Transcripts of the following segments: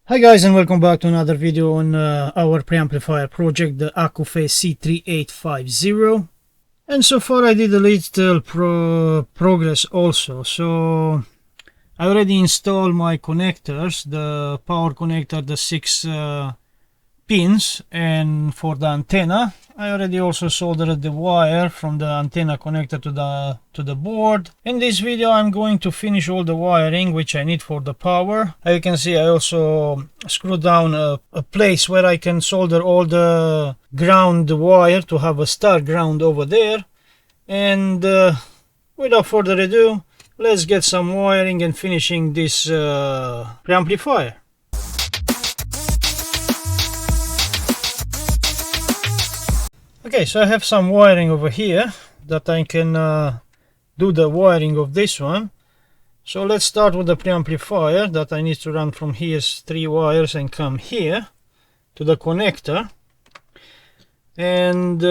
Hi guys, and welcome back to another video on our preamplifier project, the Accuphase C3850. And so far I did a little progress also. So I already installed my connectors, the power connector, the 6 pins, and for the antenna I already also soldered the wire from the antenna connector to the board. In this video I'm going to finish all the wiring which I need for the power. As you can see, I also screwed down a place where I can solder all the ground wire to have a star ground over there. And without further ado, let's get some wiring and finishing this preamplifier. Okay, so I have some wiring over here that I can do the wiring of this one. So let's start with the preamplifier that I need to run from here's 3 wires and come here to the connector. And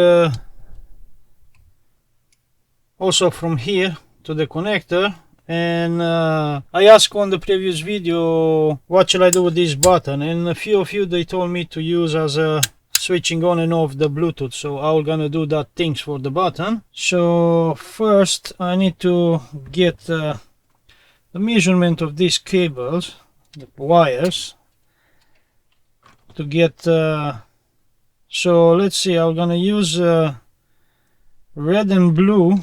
also from here to the connector. And I asked on the previous video what shall I do with this button, and a few of you they told me to use as a switching on and off the Bluetooth, so I'm gonna do that things for the button. So first I need to get the measurement of these cables, the wires, to get so let's see, I'm gonna use red and blue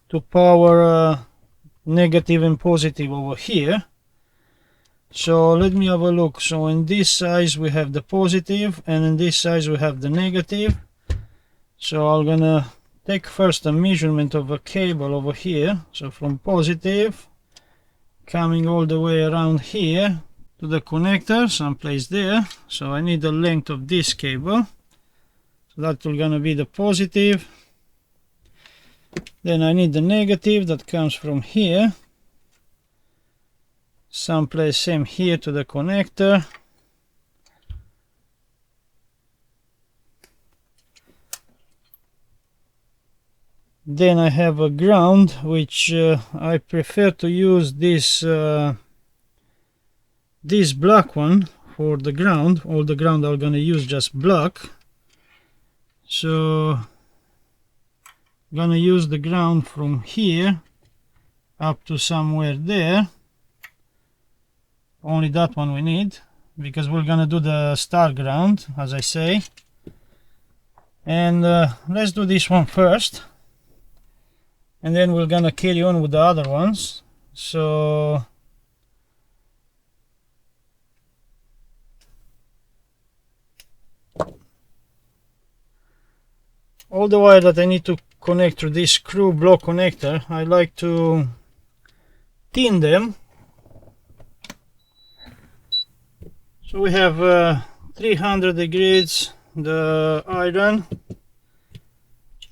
to power negative and positive over here. So let me have a look. So in this size we have the positive, and in this size we have the negative. So I'm gonna take first a measurement of a cable over here. So from positive coming all the way around here to the connector, someplace there. So I need the length of this cable. So that will gonna be the positive. Then I need the negative that comes from here, someplace same here to the connector. Then I have a ground, which I prefer to use this this black one for the ground. All the ground I'm gonna use just black. So I'm gonna use the ground from here up to somewhere there. Only that one we need, because we're gonna do the star ground, as I say. And let's do this one first, and then we're gonna carry on with the other ones. So all the wire that I need to connect to this screw block connector, I like to tin them. So we have 300 degrees the iron,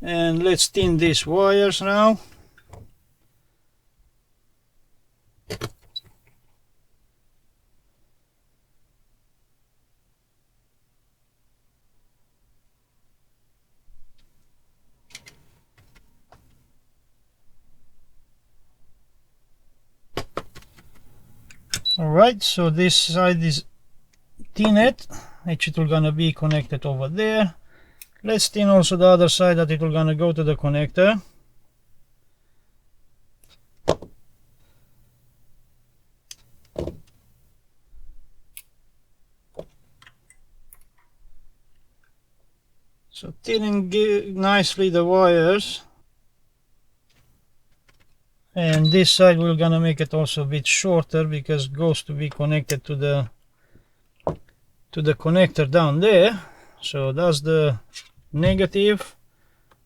and let's tin these wires now. Alright, so this side is tin-it, which it will gonna be connected over there. Let's tin also the other side that it will gonna go to the connector. So tinning nicely the wires, and this side we're gonna make it also a bit shorter because it goes to be connected to the connector down there. So that's the negative.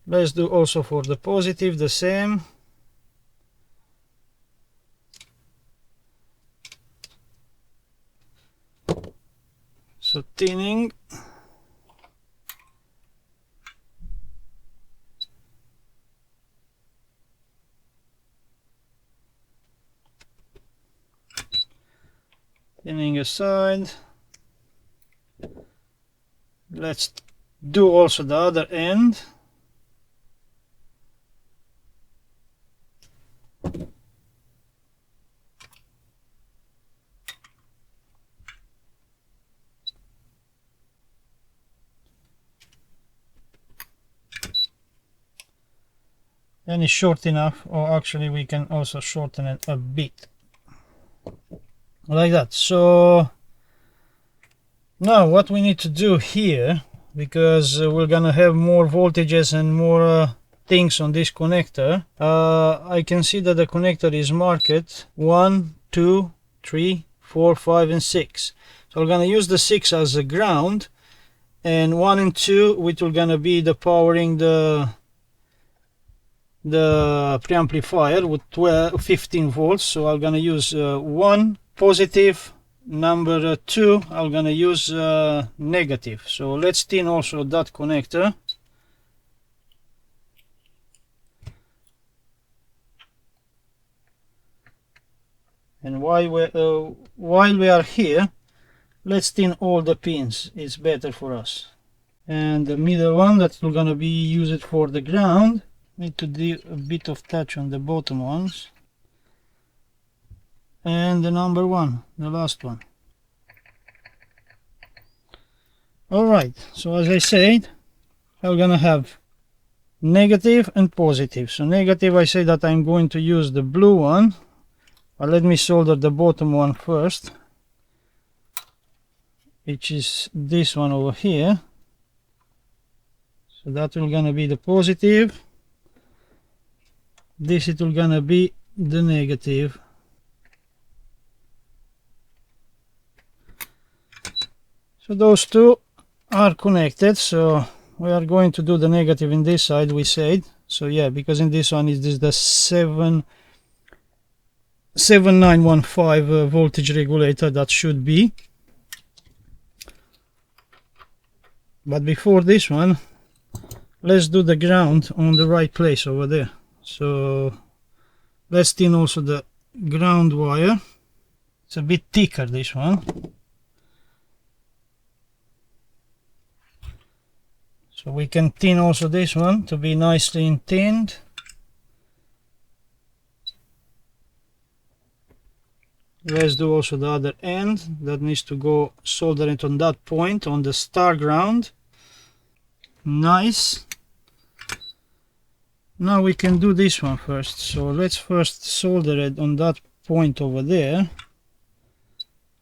Let's do also for the positive the same. So tinning. Tinning aside. Let's do also the other end. and it's short enough, or actually we can also shorten it a bit like that. So now what we need to do here, because we're gonna have more voltages and more things on this connector, I can see that the connector is marked 1, 2, 3, 4, 5 and 6. So we're gonna use the 6 as a ground, and 1 and 2 which will gonna be the powering the preamplifier with 15 volts. So I'm gonna use 1 positive, number 2 I'm gonna use negative. So let's tin also that connector. And while we are here, let's tin all the pins, it's better for us. And the middle one that we're gonna be used for the ground, need to do a bit of touch on the bottom ones. And the number 1, the last one. Alright, so as I said, I'm gonna have negative and positive. So negative, I say that I'm going to use the blue one, but let me solder the bottom one first, which is this one over here. So that will gonna be the positive, this it will gonna be the negative. So those two are connected, so we are going to do the negative in this side, we said. So yeah, because in this one is this the 7915 voltage regulator that should be. But before this one, let's do the ground on the right place over there. So let's tin also the ground wire. It's a bit thicker, this one. So we can tin also this one to be nicely tinned. Let's do also the other end. That needs to go solder it on that point, on the star ground. Nice. Now we can do this one first. So let's first solder it on that point over there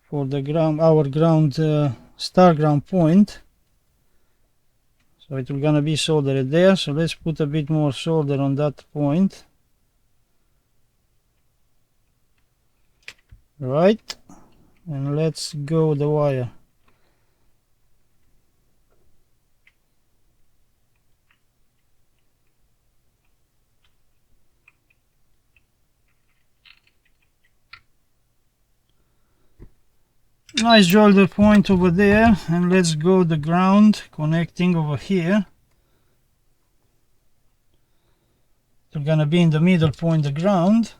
for the ground, our ground, star ground point. So it will gonna be soldered there. So let's put a bit more solder on that point. Right, and let's go the wire. Nice shoulder point over there, and let's go the ground connecting over here. They're gonna be in the middle point, the ground.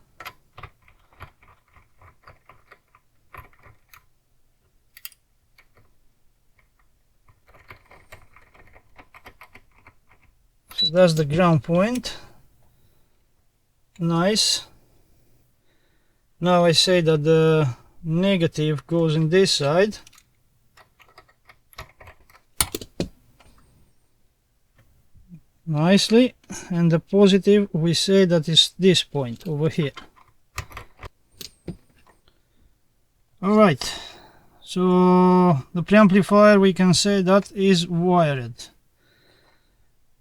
So that's the ground point. Nice. Now I say that the negative goes in this side. Nicely. And the positive, we say that is this point over here. Alright. So the preamplifier, we can say that is wired.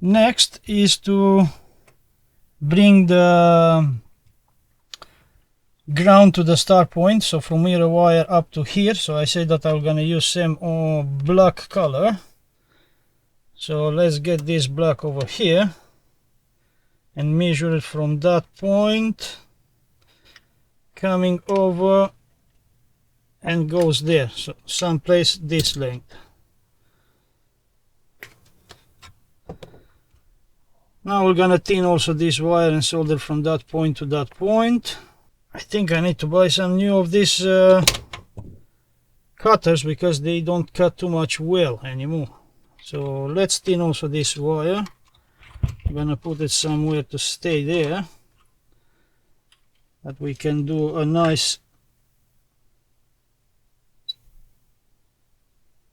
Next is to bring the ground to the start point. So from here a wire up to here. So I say that I'm gonna use same black color. So let's get this black over here and measure it from that point, coming over and goes there. So someplace this length. Now we're gonna tin also this wire and solder from that point to that point. I think I need to buy some new of these cutters because they don't cut too much well anymore. So let's tin also this wire. I'm gonna put it somewhere to stay there, that we can do a nice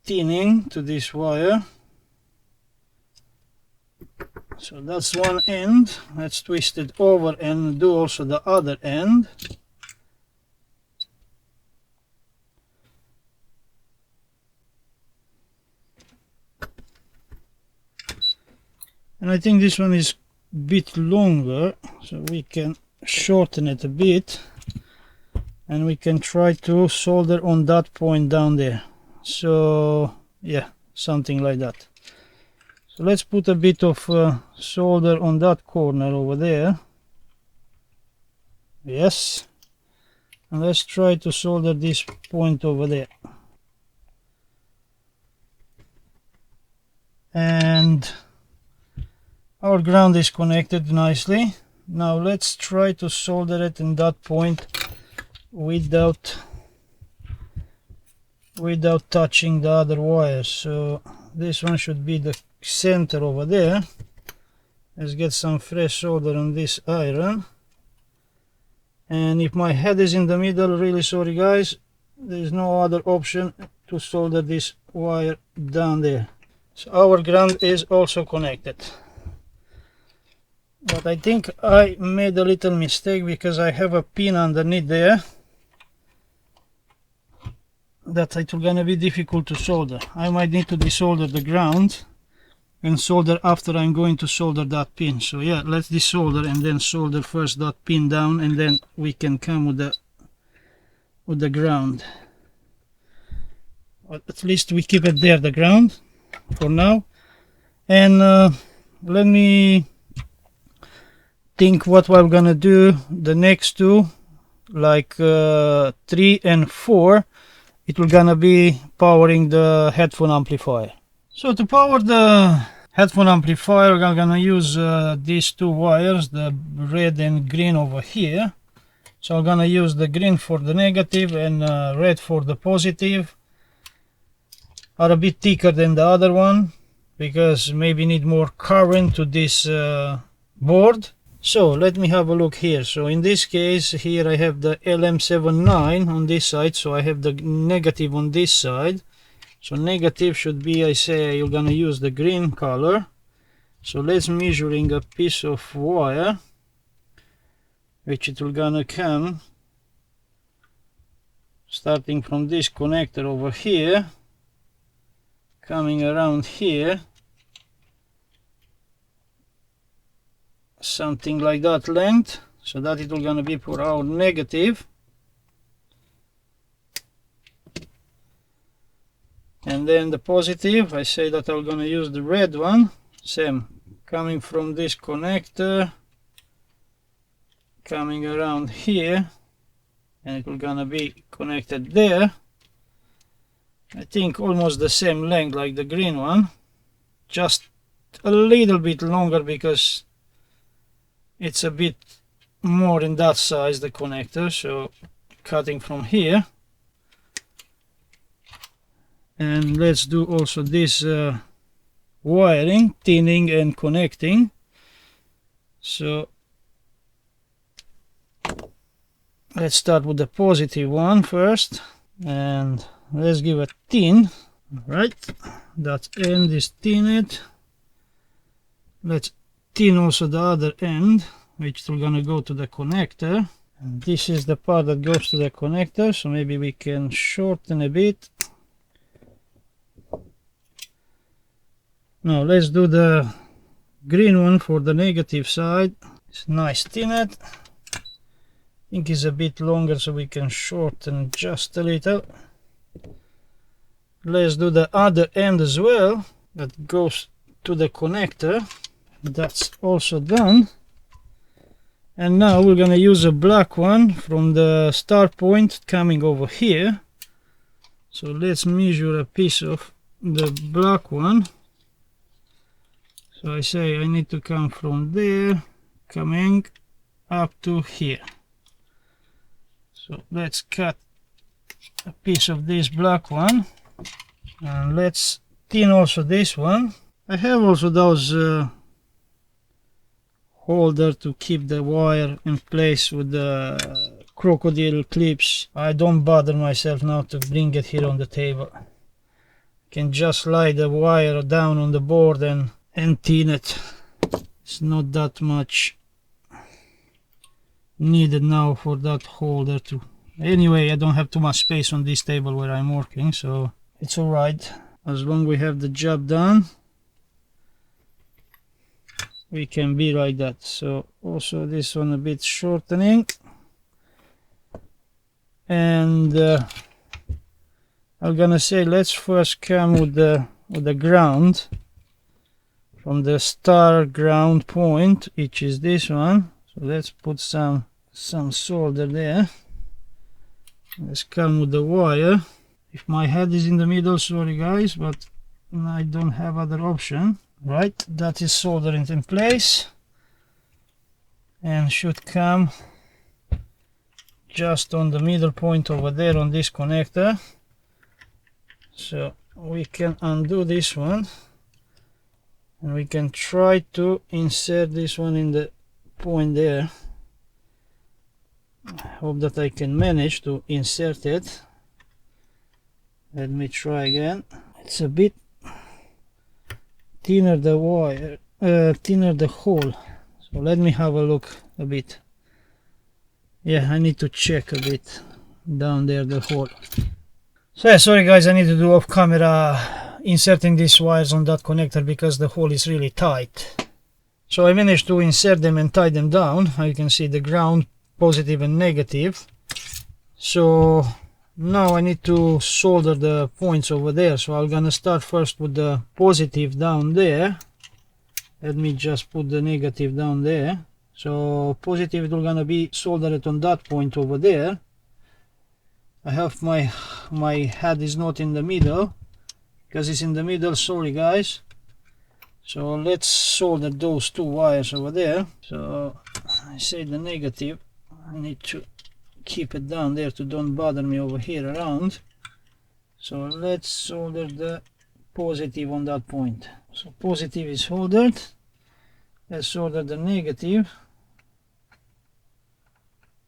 tinning to this wire. So that's one end. Let's twist it over and do also the other end. And I think this one is a bit longer, so we can shorten it a bit, and we can try to solder on that point down there. So yeah, something like that. So let's put a bit of solder on that corner over there. Yes. And let's try to solder this point over there. And our ground is connected nicely. Now let's try to solder it in that point without touching the other wires. So this one should be the center over there. Let's get some fresh solder on this iron. And if my head is in the middle, really sorry guys, there is no other option to solder this wire down there. So our ground is also connected. But I think I made a little mistake because I have a pin underneath there that it's gonna be difficult to solder. I might need to desolder the ground and solder after I'm going to solder that pin. So yeah, let's desolder and then solder first that pin down, and then we can come with the ground. But at least we keep it there, the ground, for now. And let me think what we're gonna do the next two, like 3 and 4. It will gonna be powering the headphone amplifier. So to power the headphone amplifier, we're gonna use these two wires, the red and green over here. So I'm gonna use the green for the negative and red for the positive. Are a bit thicker than the other one because maybe need more current to this board. So let me have a look here. So in this case here I have the LM79 on this side, so I have the negative on this side. So negative should be, I say, you're gonna use the green color. So let's measuring a piece of wire, which it will gonna come starting from this connector over here, coming around here, something like that length, so that it will gonna be for our negative. And then the positive, I say that I'm gonna use the red one, same, coming from this connector, coming around here, and it will gonna be connected there. I think almost the same length like the green one, just a little bit longer because it's a bit more in that size, the connector. So cutting from here. And let's do also this wiring, thinning and connecting. So let's start with the positive one first, and let's give a thin. Right, that end is thinned. Let's thin also the other end, which is gonna go to the connector. And this is the part that goes to the connector, so maybe we can shorten a bit. Now let's do the green one for the negative side. It's nice thinned. I think it's a bit longer, so we can shorten just a little. Let's do the other end as well, that goes to the connector. That's also done. And now we're gonna use a black one from the start point coming over here. So let's measure a piece of the black one. So I say I need to come from there, coming up to here. So let's cut a piece of this black one, and let's thin also this one. I have also those holder to keep the wire in place with the crocodile clips. I don't bother myself now to bring it here on the table. I can just slide the wire down on the board and thin it. It's not that much needed now for that holder to. Anyway, I don't have too much space on this table where I'm working, so it's alright. As long as we have the job done, we can be like that. So also this one a bit shortening, and I'm gonna say let's first come with the ground from the start ground point, which is this one. So let's put some solder there. Let's come with the wire. If my head is in the middle, sorry guys, but I don't have other option. Right, that is soldering in place and should come just on the middle point over there on this connector. So we can undo this one and we can try to insert this one in the point there. I hope that I can manage to insert it. Let me try again. It's a bit thinner the wire, thinner the hole. So let me have a look a bit. Yeah, I need to check a bit down there the hole. So yeah, sorry guys, I need to do off camera inserting these wires on that connector because the hole is really tight. So I managed to insert them and tie them down. You can see the ground, positive and negative. So now I need to solder the points over there. So I'm gonna start first with the positive down there. Let me just put the negative down there. So positive is gonna be soldered on that point over there. I have my head is not in the middle because it's in the middle, sorry guys. So let's solder those two wires over there. So I say the negative, I need to keep it down there to don't bother me over here around. So let's solder the positive on that point. So positive is soldered. Let's solder the negative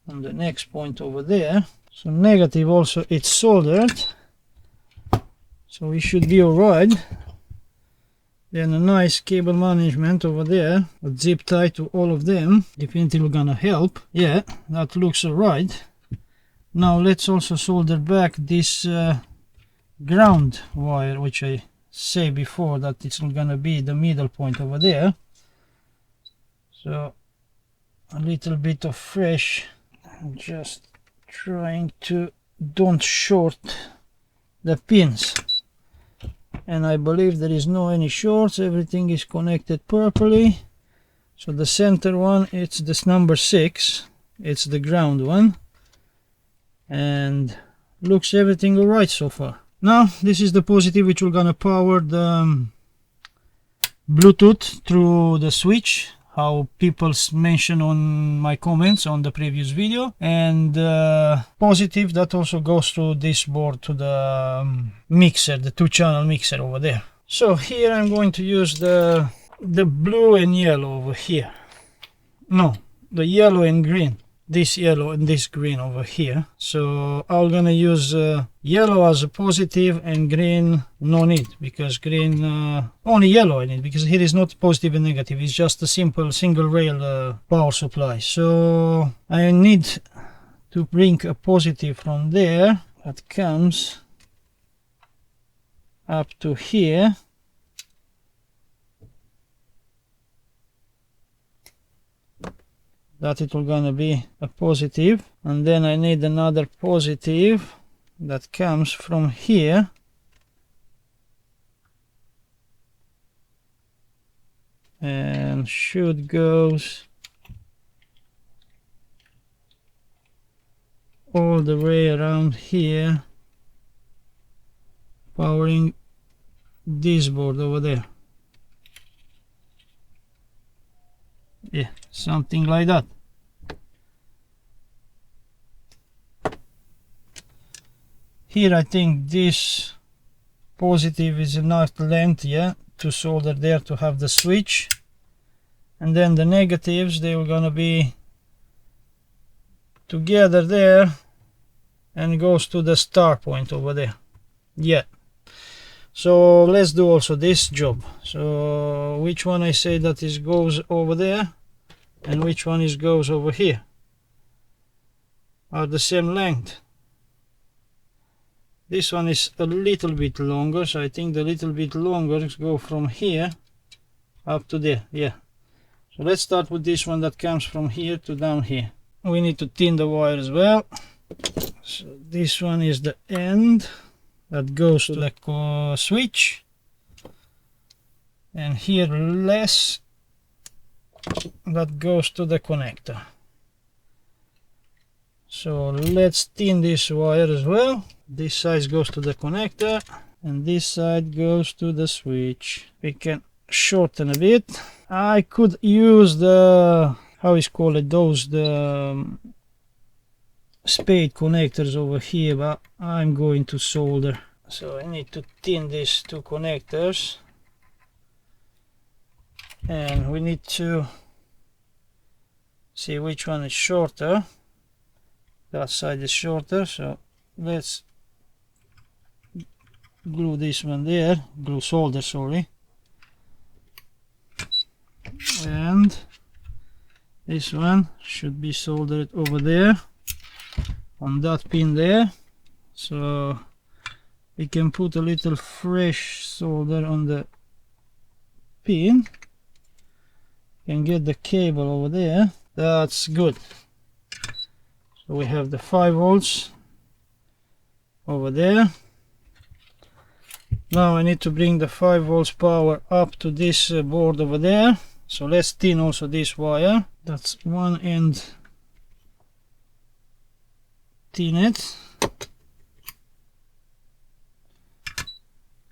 on the next point over there. So negative also it's soldered. So we should be alright. Then a nice cable management over there, a zip tie to all of them, definitely gonna help. Yeah, that looks alright. Now let's also solder back this ground wire, which I say before that it's gonna be the middle point over there. So a little bit of fresh, I'm just trying to don't short the pins. And I believe there is no any shorts, everything is connected properly. So the center one, it's this number 6, it's the ground one, and looks everything alright so far. Now this is the positive which we're gonna power the Bluetooth through the switch, how people mention on my comments on the previous video, and positive that also goes to this board to the mixer, the 2-channel mixer over there. So here I'm going to use the blue and yellow over here. No, the yellow and green. This yellow and this green over here. So I'm gonna use yellow as a positive and green no need, because green only yellow I need, because here is not positive and negative, it's just a simple single rail power supply. So I need to bring a positive from there that comes up to here. That it will gonna be a positive, and then I need another positive that comes from here and should goes all the way around here, powering this board over there. Yeah, something like that. Here I think this positive is enough length, yeah, to solder there to have the switch, and then the negatives, they were gonna be together there and goes to the start point over there. Yeah, So let's do also this job. So which one I say that is goes over there and which one is goes over here are the same length. This one is a little bit longer, so I think the little bit longer go from here up to there. Yeah, so let's start with this one that comes from here to down here. We need to thin the wire as well. So this one is the end that goes to the switch, and here less that goes to the connector. So let's thin this wire as well. This side goes to the connector and this side goes to the switch. We can shorten a bit. I could use the, how is called it, those the spade connectors over here, but I'm going to solder. So I need to thin these two connectors, and we need to see which one is shorter. That side is shorter, so let's glue this one there, solder, sorry, and this one should be soldered over there on that pin there. So we can put a little fresh solder on the pin and get the cable over there. That's good. So we have the 5 volts over there. Now I need to bring the 5 volts power up to this board over there. So let's thin also this wire. That's one end. Thin it.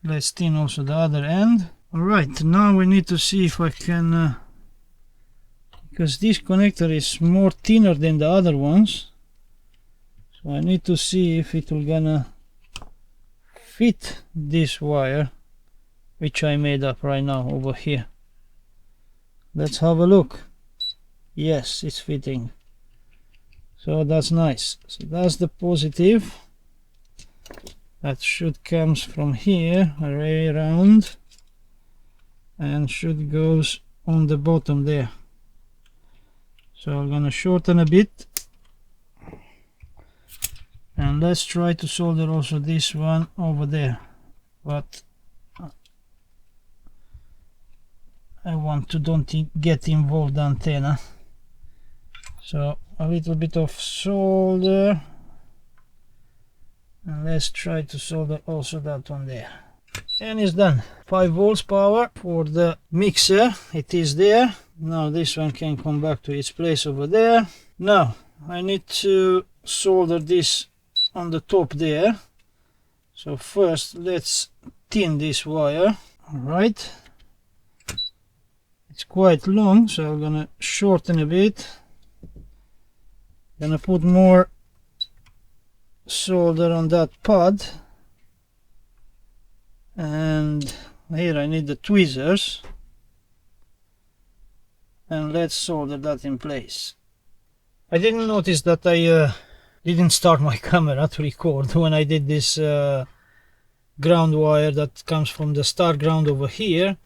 Let's thin also the other end. Alright, now we need to see if I can, because this connector is more thinner than the other ones. So I need to see if it will gonna fit this wire which I made up right now over here. Let's have a look. Yes, it's fitting. So that's nice. So that's the positive. That should comes from here right around and should goes on the bottom there. So I'm gonna shorten a bit. And let's try to solder also this one over there, but I want to don't get involved the antenna. So a little bit of solder, and let's try to solder also that one there. And it's done. 5 volts power for the mixer, it is there. Now this one can come back to its place over there. Now I need to solder this on the top there. So first let's thin this wire. Alright, it's quite long, so I'm gonna shorten a bit. Gonna put more solder on that pad, and here I need the tweezers, and let's solder that in place. I didn't notice that I didn't start my camera to record when I did this ground wire that comes from the start ground over here,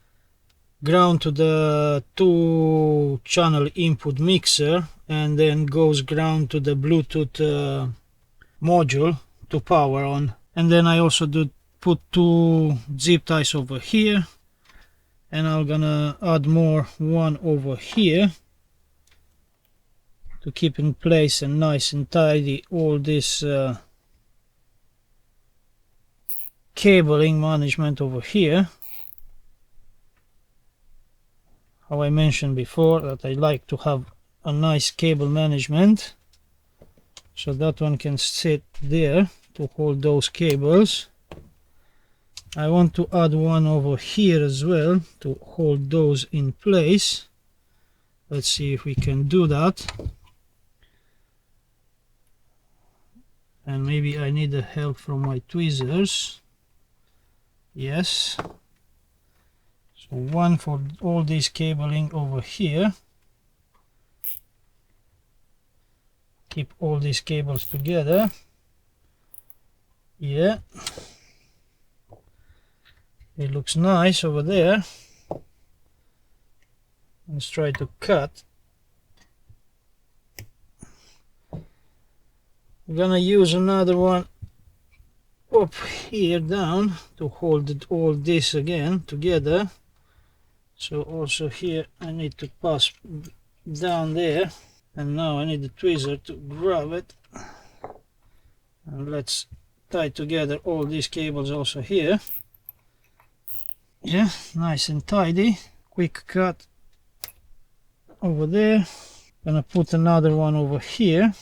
ground to the 2-channel input mixer, and then goes ground to the Bluetooth module to power on. And then I also put 2 zip ties over here, and I'm gonna add one over here to keep in place and nice and tidy all this cabling management over here. How I mentioned before that I like to have a nice cable management, so that one can sit there to hold those cables. I want to add one over here as well to hold those in place. Let's see if we can do that. And maybe I need the help from my tweezers. Yes. So one for all this cabling over here. Keep all these cables together. Yeah. It looks nice over there. Let's try to cut. I'm gonna use another one up here down to hold all this again together. So also here I need to pass down there, and now I need the tweezer to grab it, and let's tie together all these cables also here. Yeah, nice and tidy. Quick cut over there. Gonna put another one over here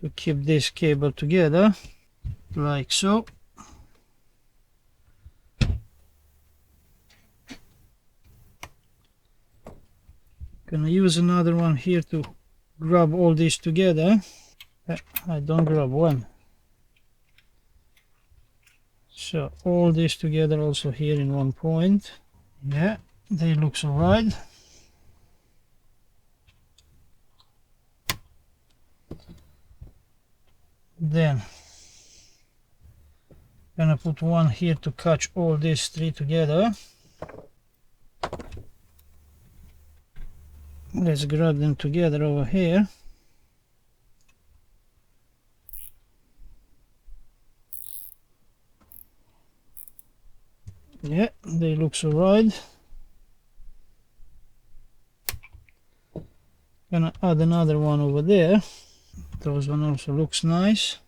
to keep this cable together, like so. Gonna use another one here to grab all this together. I don't grab one. So all this together also here in one point. Yeah, they looks alright. Then gonna put one here to catch all these three together. Let's grab them together over here. Yeah, they looks alright. Gonna add another one over there. Those one also looks nice.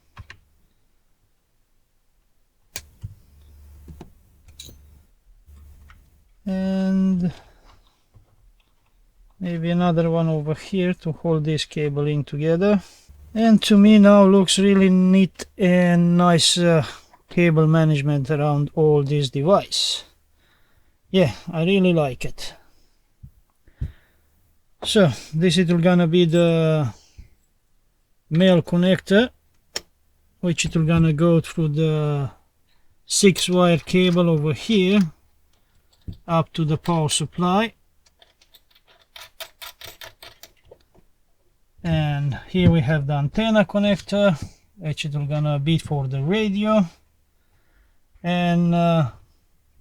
And maybe another one over here to hold this cable in together. And to me now looks really neat and nice cable management around all this device. Yeah, I really like it. So this is gonna be the male connector, which it will gonna go through the 6-wire cable over here up to the power supply. And here we have the antenna connector, which it will gonna be for the radio. And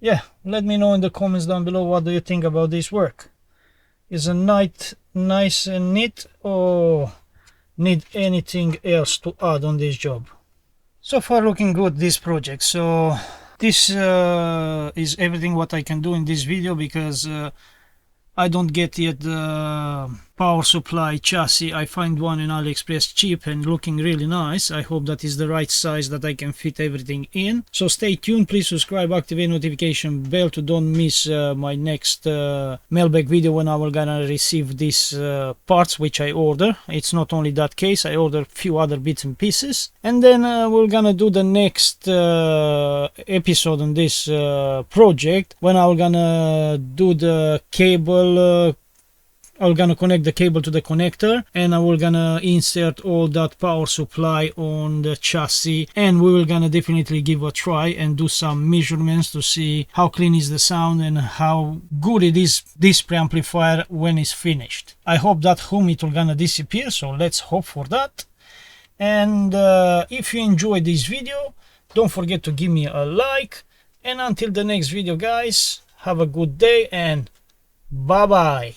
yeah, let me know in the comments down below what do you think about this work. Is a nice and neat, or need anything else to add on this job? So far looking good, this project. So this is everything what I can do in this video, because I don't get yet the power supply chassis. I find one in AliExpress cheap and looking really nice. I hope that is the right size that I can fit everything in. So stay tuned, please subscribe, activate notification bell to don't miss my next mailbag video when I will gonna receive these parts which I order. It's not only that case, I order few other bits and pieces. And then we're gonna do the next episode on this project, when I'm gonna do the cable. I'm gonna connect the cable to the connector, and I will gonna insert all that power supply on the chassis, and we will gonna definitely give a try and do some measurements to see how clean is the sound and how good it is, this preamplifier, when it's finished. I hope that hum it will gonna disappear, so let's hope for that. And if you enjoyed this video, don't forget to give me a like, and until the next video guys, have a good day and bye bye.